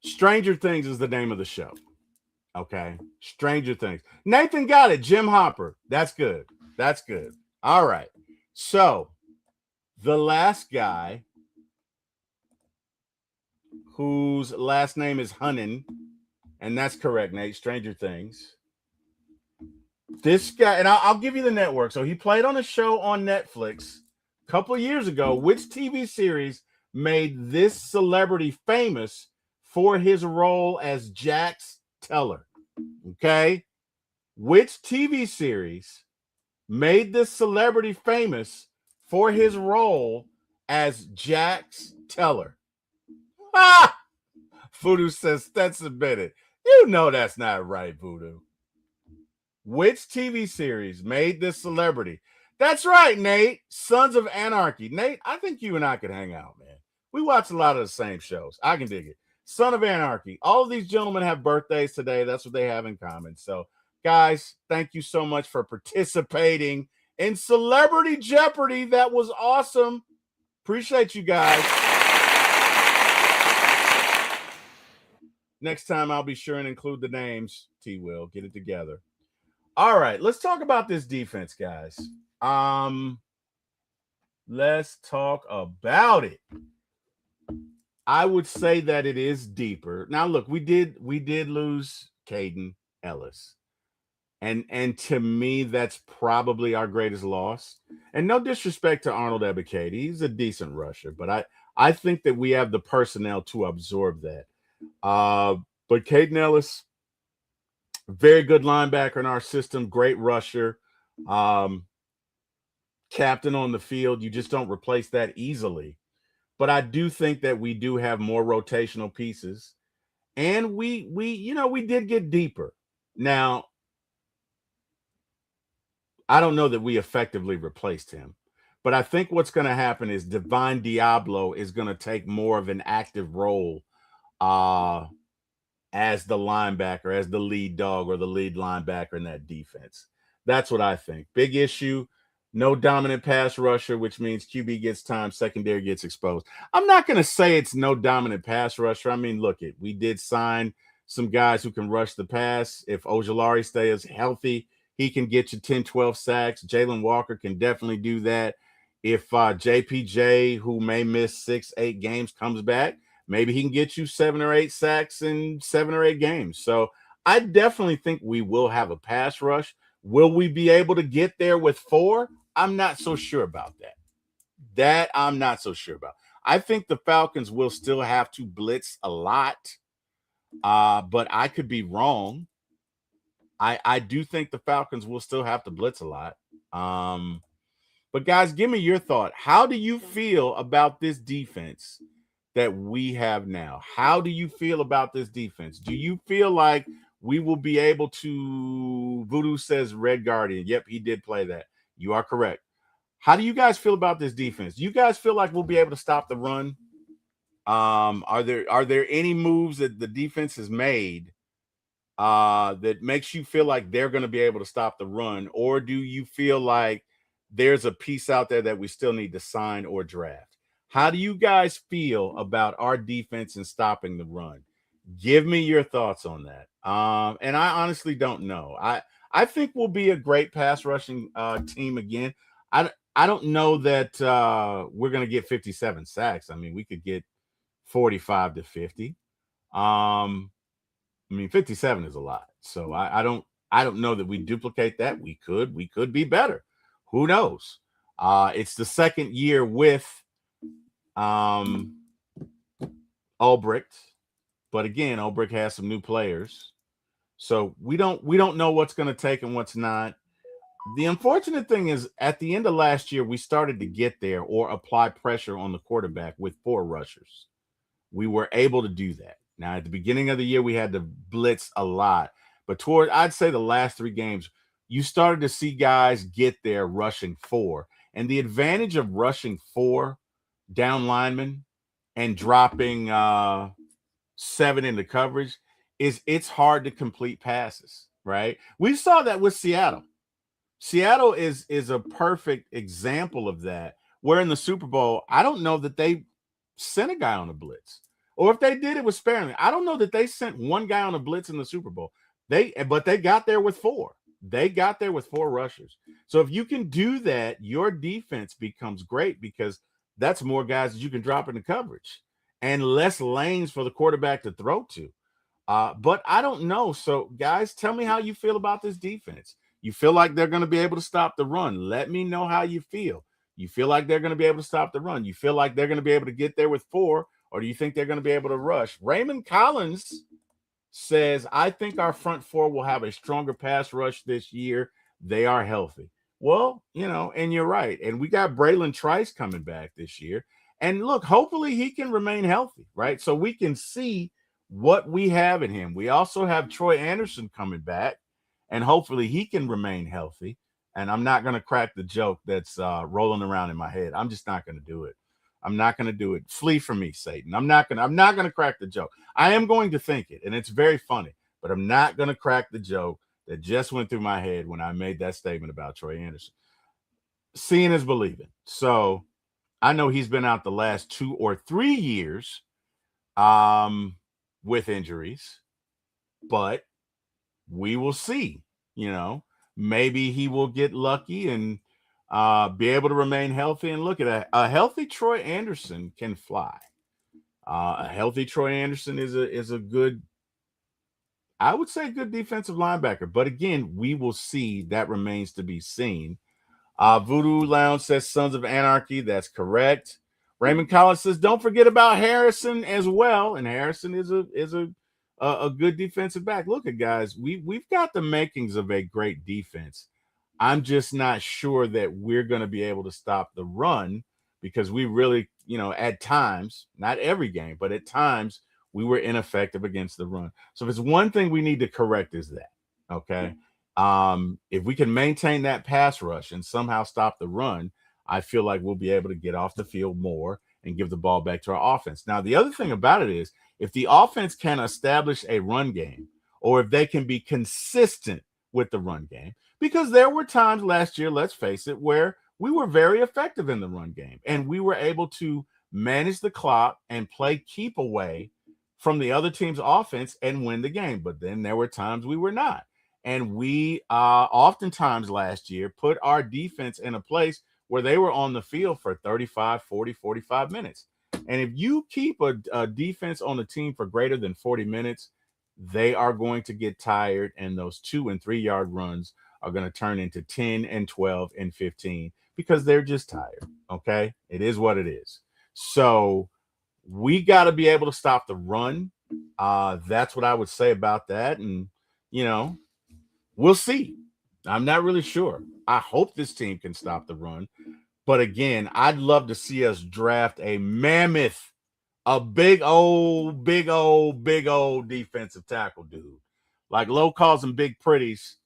Stranger Things is the name of the show. Okay. Stranger Things. Nathan got it. Jim Hopper. That's good. That's good. All right. So the last guy, whose last name is Hunnan, and that's correct, Nate. Stranger Things. This guy, and I'll give you the network. So he played on a show on Netflix a couple of years ago. Which TV series made this celebrity famous for his role as Jax Teller? Okay. Which TV series made this celebrity famous for his role as Jax Teller? Ah! Voodoo says, Stetson Bennett. You know that's not right, Voodoo. Which TV series made this celebrity? That's right, Nate. Sons of Anarchy. Nate, I think you and I could hang out, man. We watch a lot of the same shows. I can dig it. Son of Anarchy. All of these gentlemen have birthdays today. That's what they have in common. So, guys, thank you so much for participating in Celebrity Jeopardy. That was awesome. Appreciate you guys. Next time, I'll be sure and include the names. T will get it together. All right, let's talk about this defense, guys. Let's talk about it. I would say that it is deeper. Now, look, we did lose Caden Ellis. And to me, that's probably our greatest loss. And no disrespect to Arnold Ebiketie. He's a decent rusher, but I think that we have the personnel to absorb that. But Caden Ellis, very good linebacker in our system, great rusher, captain on the field. You just don't replace that easily. But I do think that we do have more rotational pieces, and we did get deeper. Now, I don't know that we effectively replaced him, but I think what's going to happen is Divine Diablo is going to take more of an active role as the linebacker, as the lead dog or the lead linebacker in that defense. That's what I think. Big issue. No dominant pass rusher, which means QB gets time, secondary gets exposed. I'm not going to say it's no dominant pass rusher. I mean, look, we did sign some guys who can rush the pass. If Ojulari stays healthy, he can get you 10, 12 sacks. Jalen Walker can definitely do that. If JPJ, who may miss 6, 8 games, comes back, maybe he can get you 7 or 8 sacks in 7 or 8 games. So I definitely think we will have a pass rush. Will we be able to get there with 4? I'm not so sure about that. That I'm not so sure about. I think the Falcons will still have to blitz a lot. But I could be wrong. I do think the Falcons will still have to blitz a lot. Um, but guys, give me your thought. How do you feel about this defense that we have now? How do you feel about this defense? Do you feel like we will be able to? Voodoo says Red Guardian. Yep, he did play that. You are correct. How do you guys feel about this defense? Do you guys feel like we'll be able to stop the run? Are there any moves that the defense has made that makes you feel like they're going to be able to stop the run, or do you feel like there's a piece out there that we still need to sign or draft? How do you guys feel about our defense and stopping the run? Give me your thoughts on that. And I honestly don't know. I think we'll be a great pass rushing team again. I don't know that we're going to get 57 sacks. I mean, we could get 45 to 50. Um, I mean, 57 is a lot. So I don't know that we duplicate that. We could be better. Who knows? It's the second year with um Ulbricht, but again, Ulbricht has some new players. So we don't know what's going to take and what's not. The unfortunate thing is at the end of last year, we started to get there or apply pressure on the quarterback with four rushers. We were able to do that. Now, at the beginning of the year, we had to blitz a lot, but toward I'd say the last three games, you started to see guys get there rushing four. And the advantage of rushing four down linemen and dropping seven into coverage is it's hard to complete passes, right? We saw that with Seattle. Seattle is a perfect example of that. Where in the Super Bowl, I don't know that they sent a guy on a blitz, or if they did, it was sparingly. I don't know that they sent one guy on a blitz in the Super Bowl. But they got there with four. They got there with four rushers. So if you can do that, your defense becomes great because that's more guys that you can drop into coverage and less lanes for the quarterback to throw to. But I don't know. So, guys, tell me how you feel about this defense. You feel like they're going to be able to stop the run. Let me know how you feel. You feel like they're going to be able to stop the run. You feel like they're going to be able to get there with four, or do you think they're going to be able to rush? Raymond Collins says, I think our front four will have a stronger pass rush this year. They are healthy. Well, and you're right. And we got Braylon Trice coming back this year. And look, hopefully he can remain healthy, right? So we can see what we have in him. We also have Troy Anderson coming back, and hopefully he can remain healthy. And I'm not going to crack the joke that's rolling around in my head. I'm just not going to do it. I'm not going to do it. Flee from me, Satan. I'm not going to crack the joke. I am going to think it, and it's very funny, but I'm not going to crack the joke that just went through my head when I made that statement about Troy Anderson. Seeing is believing. So I know he's been out the last 2 or 3 years with injuries, but we will see. Maybe he will get lucky and be able to remain healthy. And look at that. A healthy Troy Anderson can fly. A healthy Troy Anderson is a good, I would say, good defensive linebacker. But again, we will see. That remains to be seen. Voodoo Lounge says Sons of Anarchy. That's correct. Raymond Collins says don't forget about Harrison as well. And Harrison is a good defensive back. Look at guys, we've got the makings of a great defense. I'm just not sure that we're going to be able to stop the run because we really, at times, not every game, but at times we were ineffective against the run. So if it's one thing we need to correct is that, okay? If we can maintain that pass rush and somehow stop the run, I feel like we'll be able to get off the field more and give the ball back to our offense. Now, the other thing about it is if the offense can establish a run game or if they can be consistent with the run game, because there were times last year, let's face it, where we were very effective in the run game and we were able to manage the clock and play keep away from the other team's offense and win the game. But then there were times we were not. And we oftentimes last year put our defense in a place where they were on the field for 35, 40, 45 minutes. And if you keep a defense on the team for greater than 40 minutes, they are going to get tired. And those 2 and 3 yard runs are going to turn into 10 and 12 and 15 because they're just tired. Okay. It is what it is. So we got to be able to stop the run. That's what I would say about that. And, you know, we'll see. I'm not really sure. I hope this team can stop the run. But again, I'd love to see us draft a mammoth, a big old, big old, big old defensive tackle dude. Like Lowe calls them big pretties.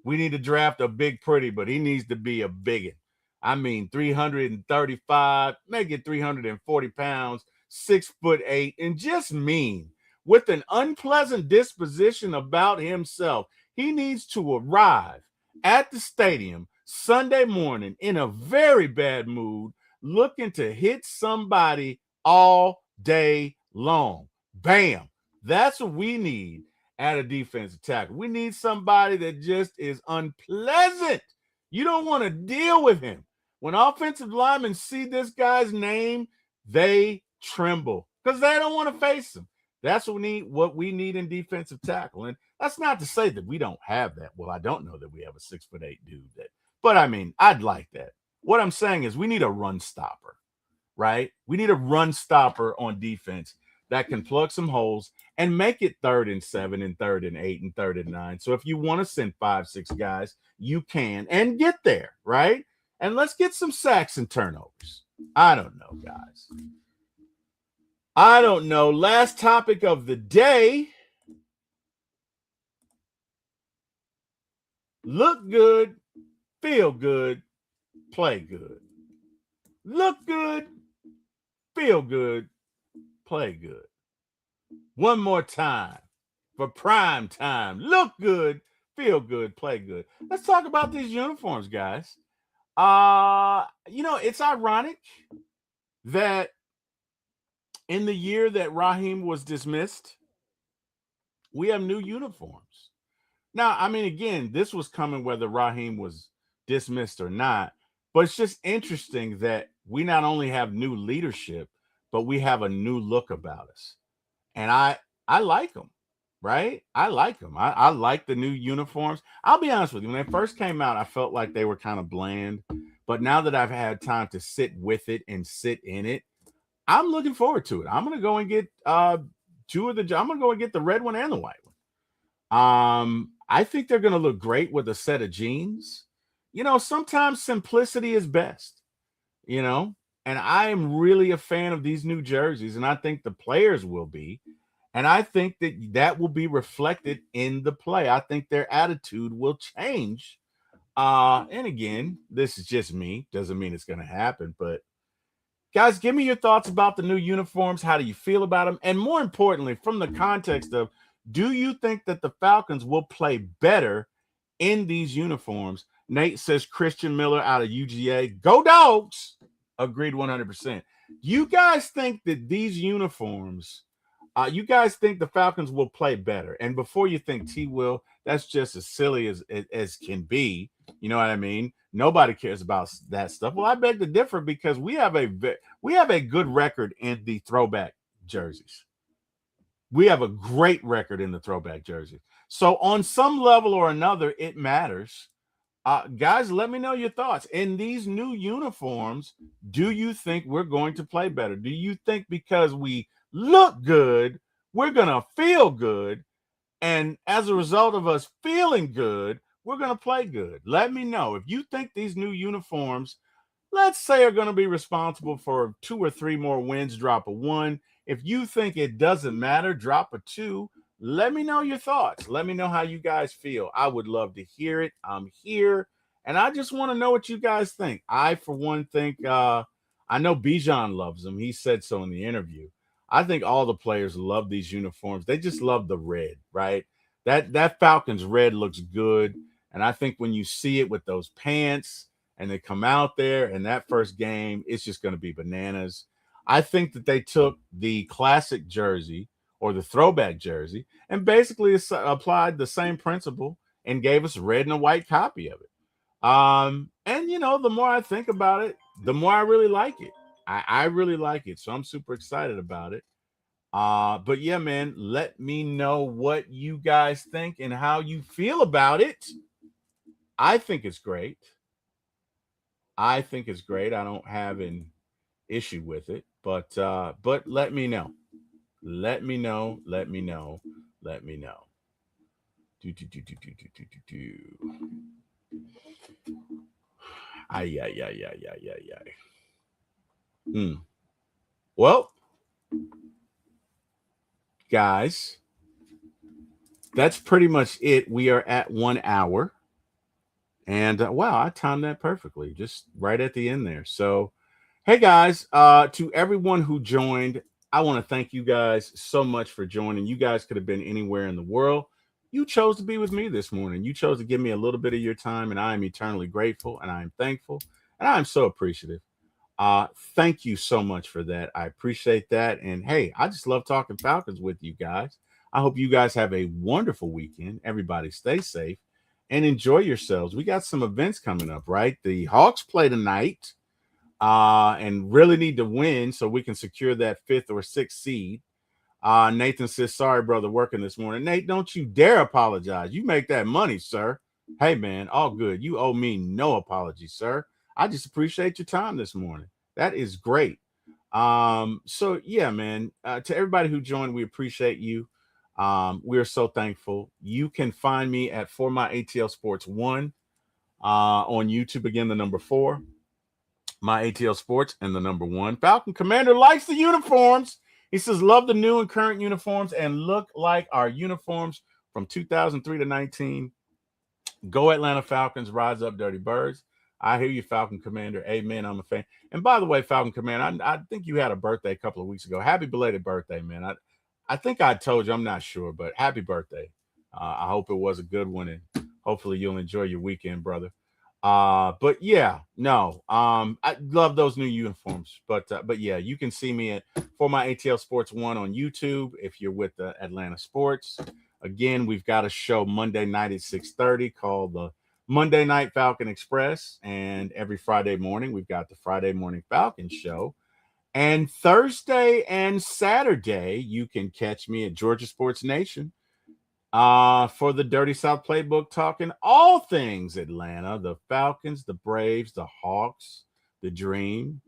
We need to draft a big pretty, but he needs to be a biggin. I mean, 335, make it 340 pounds, 6'8", and just mean with an unpleasant disposition about himself. He needs to arrive at the stadium Sunday morning in a very bad mood, looking to hit somebody all day long. Bam. That's what we need at a defensive tackle. We need somebody that just is unpleasant. You don't want to deal with him. When offensive linemen see this guy's name, they tremble because they don't want to face him. That's what we need in defensive tackle. And that's not to say that we don't have that. Well, I don't know that we have a 6'8" dude but I mean, I'd like that. What I'm saying is we need a run stopper, right? We need a run stopper on defense that can plug some holes and make it 3rd and 7 and 3rd and 8 and 3rd and 9. So if you want to send 5, 6 guys, you can and get there, right? And let's get some sacks and turnovers. I don't know, guys. I don't know. Last topic of the day. Look good, feel good, play good. Look good, feel good, play good. One more time for prime time. Look good, feel good, play good. Let's talk about these uniforms, guys. It's ironic that in the year that Raheem was dismissed, we have new uniforms. Now, I mean, again, this was coming whether Raheem was dismissed or not, but it's just interesting that we not only have new leadership, but we have a new look about us. And I like them, right? I like them. I like the new uniforms. I'll be honest with you. When they first came out, I felt like they were kind of bland. But now that I've had time to sit with it and sit in it, I'm looking forward to it. I'm gonna go and get I'm gonna go and get the red one and the white one. I think they're gonna look great with a set of jeans. Sometimes simplicity is best, you know, and I am really a fan of these new jerseys, and I think the players will be. And I think that will be reflected in the play. I think their attitude will change. And again, this is just me. Doesn't mean it's going to happen. But guys, give me your thoughts about the new uniforms. How do you feel about them? And more importantly, from the context of, do you think that the Falcons will play better in these uniforms? Nate says Christian Miller out of UGA. Go Dogs. Agreed 100%. You guys think that these uniforms, you guys think the Falcons will play better? And before you think T will, that's just as silly as can be. You know what I mean? Nobody cares about that stuff. Well, I beg to differ because we have a good record in the throwback jerseys. We have a great record in the throwback jerseys. So on some level or another, it matters. Guys, let me know your thoughts. In these new uniforms, do you think we're going to play better? Do you think because we look good, we're going to feel good? And as a result of us feeling good, we're going to play good. Let me know if you think these new uniforms, let's say, are going to be responsible for 2 or 3 more wins, drop a 1. If you think it doesn't matter, drop a 2. Let me know your thoughts. Let me know how you guys feel. I would love to hear it. I'm here. And I just want to know what you guys think. I, for one, think I know Bijan loves them. He said so in the interview. I think all the players love these uniforms. They just love the red, right? That Falcons red looks good. And I think when you see it with those pants and they come out there and that first game, it's just going to be bananas. I think that they took the classic jersey or the throwback jersey and basically applied the same principle and gave us a red and a white copy of it. And the more I think about it, the more I really like it. I really like it. So I'm super excited about it. But yeah, man, let me know what you guys think and how you feel about it. I think it's great. I think it's great. I don't have an issue with it, but let me know. Let me know. Let me know. Let me know. Do, do, do, do, do, do, do, do, do. Ay, ay, ay, ay, ay, ay, ay. Well, guys, that's pretty much it. We are at 1 hour. And wow, I timed that perfectly, just right at the end there. So, hey guys, to everyone who joined, I want to thank you guys so much for joining. You guys could have been anywhere in the world. You chose to be with me this morning. You chose to give me a little bit of your time, and I am eternally grateful, and I am thankful, and I am so appreciative. Thank you so much for that. I appreciate that. And hey, I just love talking Falcons with you guys. I hope you guys have a wonderful weekend. Everybody stay safe and enjoy yourselves. We got some events coming up, right? The Hawks play tonight and really need to win so we can secure that 5th or 6th seed. Nathan says, sorry, brother, working this morning. Nate, don't you dare apologize. You make that money, sir. Hey, man, all good. You owe me no apology, sir. I just appreciate your time this morning. That is great. So, yeah, man, to everybody who joined, we appreciate you. We are so thankful. You can find me at For My ATL Sports 1 on YouTube. Again, the number 4, My ATL Sports, and the number 1. Falcon Commander likes the uniforms. He says, love the new and current uniforms and look like our uniforms from 2003 to 19. Go Atlanta Falcons, rise up Dirty Birds. I hear you, Falcon Commander. Amen. I'm a fan. And by the way, Falcon Commander, I think you had a birthday a couple of weeks ago. Happy belated birthday, man. I think I told you, I'm not sure, but happy birthday. I hope it was a good one, and hopefully you'll enjoy your weekend, brother. But yeah, no, I love those new uniforms, but yeah, you can see me at For My ATL Sports 1 on YouTube if you're with the Atlanta Sports. Again, we've got a show Monday night at 6:30 called the Monday Night Falcon Express, and every Friday morning we've got the Friday Morning Falcon show. And Thursday and Saturday, you can catch me at Georgia Sports Nation for the Dirty South Playbook, talking all things Atlanta, the Falcons, the Braves, the Hawks, the Dream,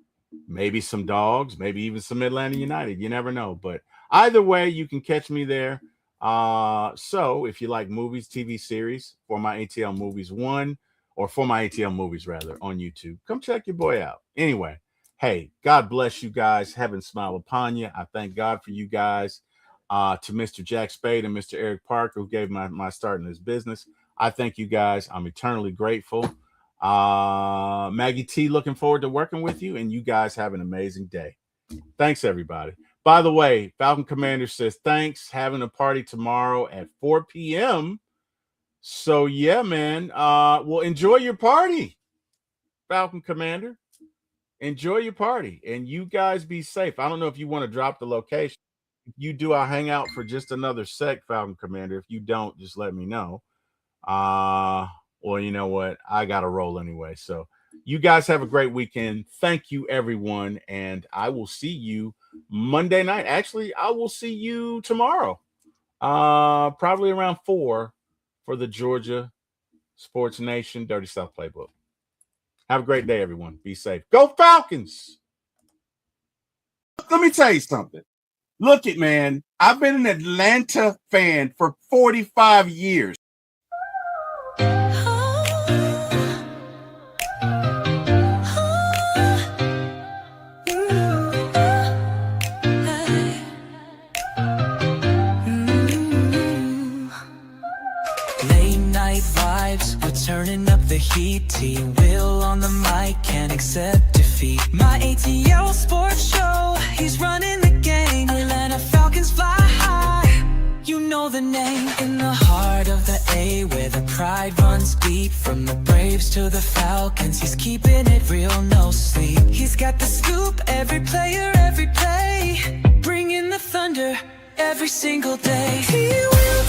maybe some Dogs, maybe even some Atlanta United. You never know. But either way, you can catch me there. So if you like movies, TV series, For My ATL Movies 1, or For My ATL Movies, rather, on YouTube, come check your boy out. Anyway, hey, God bless you guys. Heaven smile upon you. I thank God for you guys. To Mr. Jack Spade and Mr. Eric Parker, who gave my start in this business. I thank you guys. I'm eternally grateful. Maggie T, looking forward to working with you, and you guys have an amazing day. Thanks, everybody. By the way, Falcon Commander says, thanks, having a party tomorrow at 4 p.m. So, yeah, man, well, enjoy your party, Falcon Commander. Enjoy your party, and you guys be safe. I don't know if you want to drop the location. If you do, I'll hang out for just another sec, Falcon Commander. If you don't, just let me know. Well, you know what? I got to roll anyway. So you guys have a great weekend. Thank you, everyone. And I will see you Monday night. Actually, I will see you tomorrow, probably around 4 for the Georgia Sports Nation Dirty South Playbook. Have a great day, everyone. Be safe. Go Falcons! Let me tell you something. Look it, man. I've been an Atlanta fan for 45 years. Late night vibes, we're turning up the heat. T Will on the mic, can't accept defeat. My ATL Sports Show, he's running the game. Atlanta Falcons fly high, you know the name. In the heart of the A, where the pride runs deep. From the Braves to the Falcons, he's keeping it real, no sleep. He's got the scoop, every player, every play. Bringing the thunder every single day. T Will,